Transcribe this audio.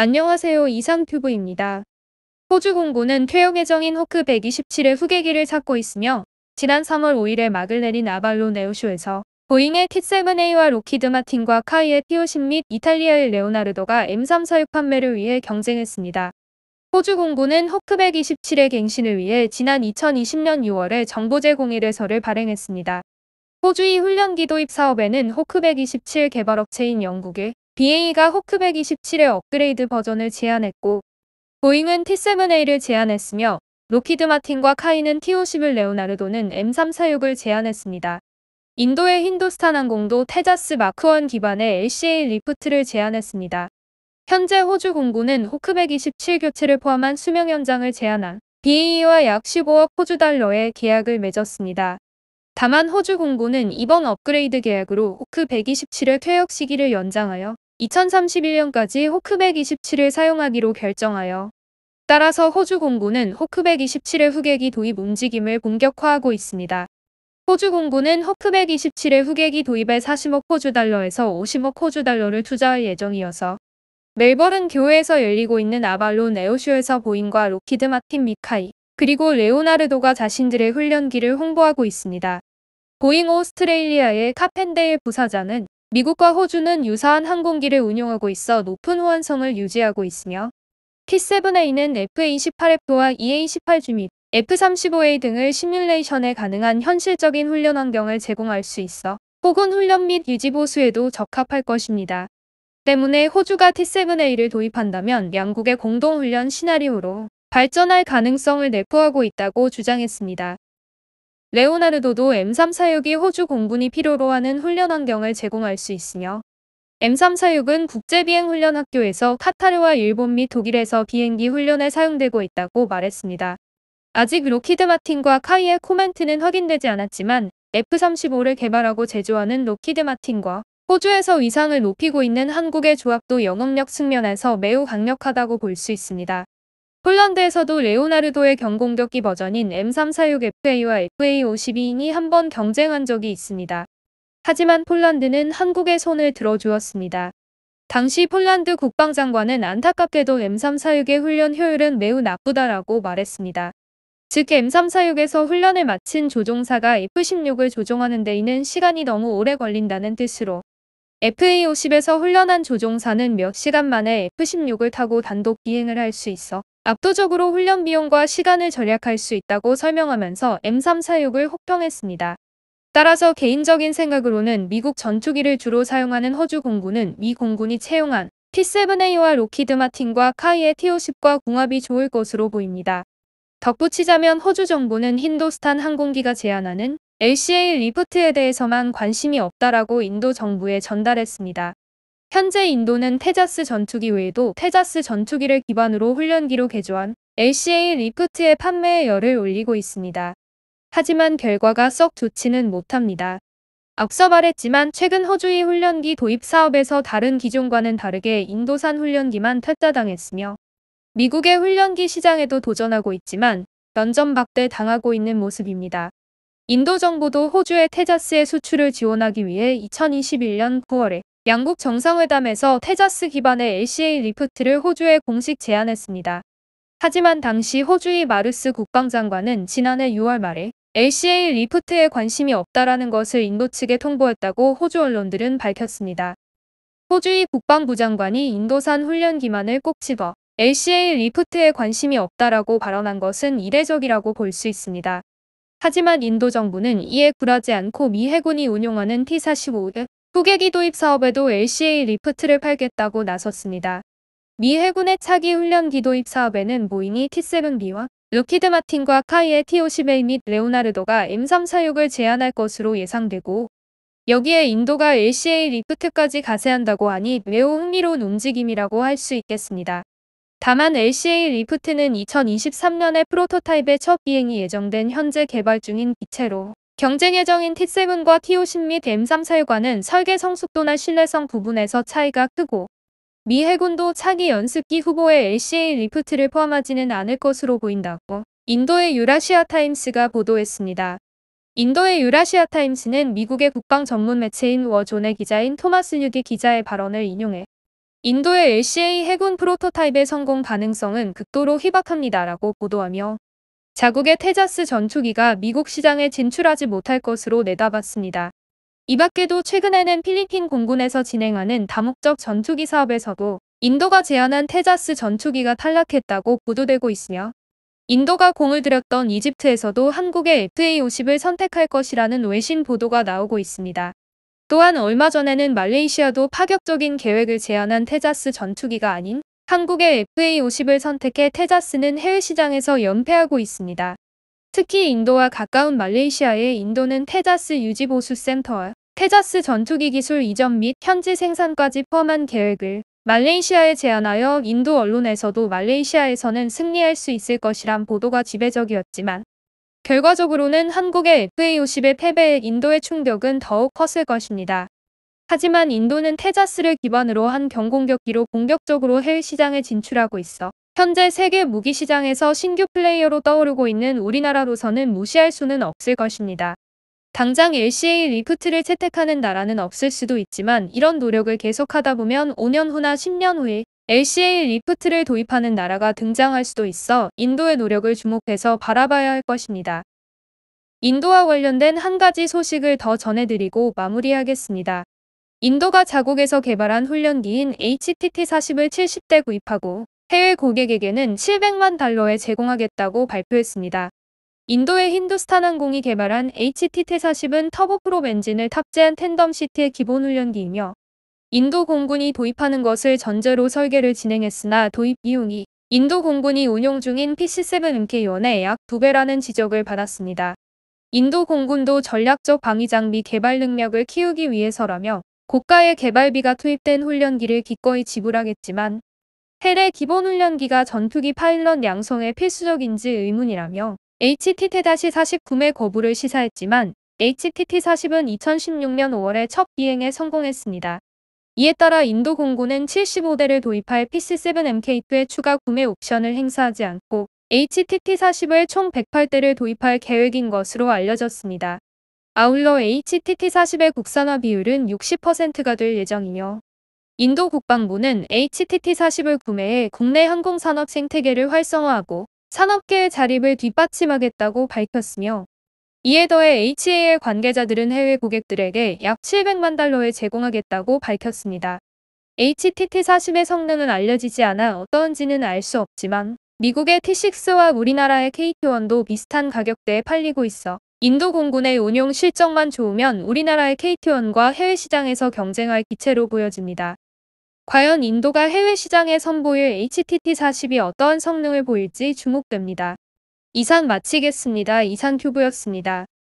안녕하세요. 이상튜브입니다. 호주 공군은 퇴역 예정인 호크 127의 후계기를 찾고 있으며 지난 3월 5일에 막을 내린 아발론 에어쇼에서 보잉의 T-7A와 로키드 마틴과 카이의 T-50 및 이탈리아의 레오나르도가 M3 사육 판매를 위해 경쟁했습니다. 호주 공군은 호크 127의 갱신을 위해 지난 2020년 6월에 정보 제공일에서를 발행했습니다. 호주의 훈련기 도입 사업에는 호크 127 개발업체인 영국의 BA가 호크 127의 업그레이드 버전을 제안했고 보잉은 T-7A를 제안했으며 로키드 마틴과 카이는 T-50을 레오나르도는 M3 사육을 제안했습니다. 인도의 힌두스탄 항공도 테자스 마크1 기반의 LCA 리프트를 제안했습니다. 현재 호주 공군은 호크 127 교체를 포함한 수명 연장을 제안한 BA와 약 15억 호주 달러의 계약을 맺었습니다. 다만 호주 공군은 이번 업그레이드 계약으로 호크 127의 퇴역 시기를 연장하여 2031년까지 호크 127을 사용하기로 결정하여 따라서 호주 공군은 호크 127의 후계기 도입 움직임을 본격화하고 있습니다. 호주 공군은 호크 127의 후계기 도입에 40억 호주 달러에서 50억 호주 달러를 투자할 예정이어서 멜버른 교회에서 열리고 있는 아발론 에어쇼에서 보잉과 로키드 마틴 및 카이 그리고 레오나르도가 자신들의 훈련기를 홍보하고 있습니다. 보잉 오스트레일리아의 카펜데일 부사장은 미국과 호주는 유사한 항공기를 운용하고 있어 높은 호환성을 유지하고 있으며 T-7A는 F-28F와 EA-18G 및 F-35A 등을 시뮬레이션에 가능한 현실적인 훈련 환경을 제공할 수 있어 혹은 훈련 및 유지 보수에도 적합할 것입니다. 때문에 호주가 T-7A를 도입한다면 양국의 공동훈련 시나리오로 발전할 가능성을 내포하고 있다고 주장했습니다. 레오나르도도 M3 사육이 호주 공군이 필요로 하는 훈련 환경을 제공할 수 있으며 M3 사육은 국제비행훈련학교에서 카타르와 일본 및 독일에서 비행기 훈련에 사용되고 있다고 말했습니다. 아직 로키드 마틴과 카이의 코멘트는 확인되지 않았지만 F-35를 개발하고 제조하는 로키드 마틴과 호주에서 위상을 높이고 있는 한국의 조합도 영업력 측면에서 매우 강력하다고 볼 수 있습니다. 폴란드에서도 레오나르도의 경공격기 버전인 M3 사육 FA와 FA-52이 한번 경쟁한 적이 있습니다. 하지만 폴란드는 한국의 손을 들어주었습니다. 당시 폴란드 국방장관은 안타깝게도 M3 사육의 훈련 효율은 매우 나쁘다라고 말했습니다. 즉 M3 사육에서 훈련을 마친 조종사가 F-16을 조종하는 데에는 시간이 너무 오래 걸린다는 뜻으로 FA-50에서 훈련한 조종사는 몇 시간 만에 F-16을 타고 단독 비행을 할 수 있어 압도적으로 훈련 비용과 시간을 절약할 수 있다고 설명하면서 M3 사육을 혹평했습니다. 따라서 개인적인 생각으로는 미국 전투기를 주로 사용하는 호주 공군은 미 공군이 채용한 T-7A와 로키드 마틴과 카이의 T-50과 궁합이 좋을 것으로 보입니다. 덧붙이자면 호주 정부는 힌두스탄 항공기가 제안하는 LCA 리프트에 대해서만 관심이 없다라고 인도 정부에 전달했습니다. 현재 인도는 테자스 전투기 외에도 테자스 전투기를 기반으로 훈련기로 개조한 LCA 리프트의 판매에 열을 올리고 있습니다. 하지만 결과가 썩 좋지는 못합니다. 앞서 말했지만 최근 호주의 훈련기 도입 사업에서 다른 기종과는 다르게 인도산 훈련기만 퇴짜당했으며 미국의 훈련기 시장에도 도전하고 있지만 면전박대 당하고 있는 모습입니다. 인도 정부도 호주의 테자스의 수출을 지원하기 위해 2021년 9월에 양국 정상회담에서 테자스 기반의 LCA 리프트를 호주에 공식 제안했습니다. 하지만 당시 호주의 마르스 국방장관은 지난해 6월 말에 LCA 리프트에 관심이 없다라는 것을 인도 측에 통보했다고 호주 언론들은 밝혔습니다. 호주의 국방부 장관이 인도산 훈련기만을 꼭 집어 LCA 리프트에 관심이 없다라고 발언한 것은 이례적이라고 볼 수 있습니다. 하지만 인도 정부는 이에 굴하지 않고 미 해군이 운용하는 T-45 후계기 도입 사업에도 LCA 리프트를 팔겠다고 나섰습니다. 미 해군의 차기 훈련기 도입 사업에는 보잉이 T-7B와 로키드 마틴과 카이의 T-50A 및 레오나르도가 M3 사육을 제안할 것으로 예상되고 여기에 인도가 LCA 리프트까지 가세한다고 하니 매우 흥미로운 움직임이라고 할 수 있겠습니다. 다만 LCA 리프트는 2023년에 프로토타입의 첫 비행이 예정된 현재 개발 중인 기체로 경쟁 예정인 T-7과 T-50 및 M3 사육과는 설계 성숙도나 신뢰성 부분에서 차이가 크고 미 해군도 차기 연습기 후보에 LCA 리프트를 포함하지는 않을 것으로 보인다고 인도의 유라시아 타임스가 보도했습니다. 인도의 유라시아 타임스는 미국의 국방 전문 매체인 워존의 기자인 토마스 뉴디 기자의 발언을 인용해 인도의 LCA 해군 프로토타입의 성공 가능성은 극도로 희박합니다라고 보도하며 자국의 테자스 전투기가 미국 시장에 진출하지 못할 것으로 내다봤습니다. 이 밖에도 최근에는 필리핀 공군에서 진행하는 다목적 전투기 사업에서도 인도가 제안한 테자스 전투기가 탈락했다고 보도되고 있으며 인도가 공을 들였던 이집트에서도 한국의 FA-50을 선택할 것이라는 외신 보도가 나오고 있습니다. 또한 얼마 전에는 말레이시아도 파격적인 계획을 제안한 테자스 전투기가 아닌 한국의 FA-50을 선택해 테자스는 해외 시장에서 연패하고 있습니다. 특히 인도와 가까운 말레이시아의 인도는 테자스 유지보수센터와 테자스 전투기 기술 이전 및 현지 생산까지 포함한 계획을 말레이시아에 제안하여 인도 언론에서도 말레이시아에서는 승리할 수 있을 것이란 보도가 지배적이었지만 결과적으로는 한국의 FA-50의 패배에 인도의 충격은 더욱 컸을 것입니다. 하지만 인도는 테자스를 기반으로 한 경공격기로 본격적으로 해외 시장에 진출하고 있어 현재 세계 무기 시장에서 신규 플레이어로 떠오르고 있는 우리나라로서는 무시할 수는 없을 것입니다. 당장 LCA 리프트를 채택하는 나라는 없을 수도 있지만 이런 노력을 계속하다 보면 5년 후나 10년 후에 LCA 리프트를 도입하는 나라가 등장할 수도 있어 인도의 노력을 주목해서 바라봐야 할 것입니다. 인도와 관련된 한 가지 소식을 더 전해드리고 마무리하겠습니다. 인도가 자국에서 개발한 훈련기인 HTT-40을 70대 구입하고 해외 고객에게는 700만 달러에 제공하겠다고 발표했습니다. 인도의 힌두스탄 항공이 개발한 HTT-40은 터보프롭 엔진을 탑재한 텐덤시트의 기본 훈련기이며 인도 공군이 도입하는 것을 전제로 설계를 진행했으나 도입 비용이 인도 공군이 운용 중인 PC-7MK1의 약 2배라는 지적을 받았습니다. 인도 공군도 전략적 방위 장비 개발 능력을 키우기 위해서라며 고가의 개발비가 투입된 훈련기를 기꺼이 지불하겠지만 해외 기본 훈련기가 전투기 파일럿 양성에 필수적인지 의문이라며 HTT-40 구매 거부를 시사했지만 HTT-40은 2016년 5월에 첫 비행에 성공했습니다. 이에 따라 인도 공군은 75대를 도입할 PC-7MK2의 추가 구매 옵션을 행사하지 않고 HTT-40을 총 108대를 도입할 계획인 것으로 알려졌습니다. 아울러 HTT-40의 국산화 비율은 60%가 될 예정이며 인도 국방부는 HTT-40을 구매해 국내 항공산업 생태계를 활성화하고 산업계의 자립을 뒷받침하겠다고 밝혔으며 이에 더해 HAL 관계자들은 해외 고객들에게 약 700만 달러에 제공하겠다고 밝혔습니다. HTT-40의 성능은 알려지지 않아 어떠한지는 알 수 없지만 미국의 T6와 우리나라의 KT-1도 비슷한 가격대에 팔리고 있어 인도 공군의 운용 실적만 좋으면 우리나라의 KT-1과 해외 시장에서 경쟁할 기체로 보여집니다. 과연 인도가 해외 시장에 선보일 HTT-40이 어떠한 성능을 보일지 주목됩니다. 이상 마치겠습니다. 이상큐브였습니다.